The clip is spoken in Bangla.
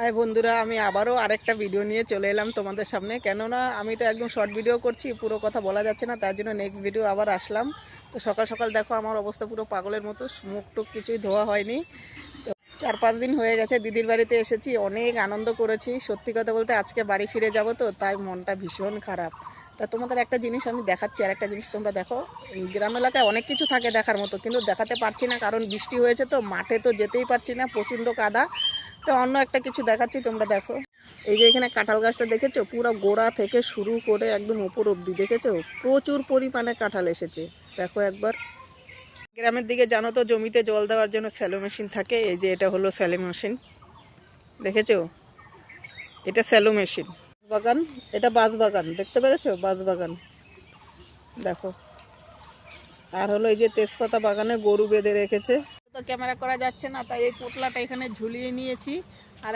হাই বন্ধুরা, আমি আবারও আরেকটা ভিডিও নিয়ে চলে এলাম তোমাদের সামনে। কেননা আমি তো একদম শর্ট ভিডিও করছি, পুরো কথা বলা যাচ্ছে না, তার জন্য নেক্সট ভিডিও আবার আসলাম। তো সকাল সকাল দেখো আমার অবস্থা পুরো পাগলের মতো, মুখ টুক কিছুই ধোয়া হয়নি। তো 4-5 দিন হয়ে গেছে দিদির বাড়িতে এসেছি, অনেক আনন্দ করেছি। সত্যি কথা বলতে আজকে বাড়ি ফিরে যাব, তো তাই মনটা ভীষণ খারাপ। তা তোমাদের একটা জিনিস আমি দেখাচ্ছি, আর একটা জিনিস তোমরা দেখো। গ্রাম এলাকায় অনেক কিছু থাকে দেখার মতো, কিন্তু দেখাতে পারছি না কারণ বৃষ্টি হয়েছে, তো মাঠে তো যেতেই পারছি না, প্রচণ্ড কাদা। তো অন্য একটা কিছু দেখাচ্ছি, তোমরা দেখো। এই যে এখানে কাঁঠাল গাছটা দেখেছো, পুরো গোড়া থেকে শুরু করে একদম উপর অবধি দেখেছো, প্রচুর পরিমাণে কাঁঠাল এসেছে। দেখো একবার। গ্রামের দিকে জানো তো জমিতে জল দেওয়ার জন্য স্যালো মেশিন থাকে। এই যে এটা হলো স্যালো মেশিন, দেখেছো, এটা স্যালো মেশিন। বাগান, এটা বাঁশ বাগান, দেখতে পেরেছো, বাঁশ বাগান দেখো। আর হলো এই যে তেজপাতা বাগানে গরু বেঁধে রেখেছে। তো ক্যামেরা করা যাচ্ছে না, তাই এই পোটলাটা এখানে ঝুলিয়ে নিয়েছি। আর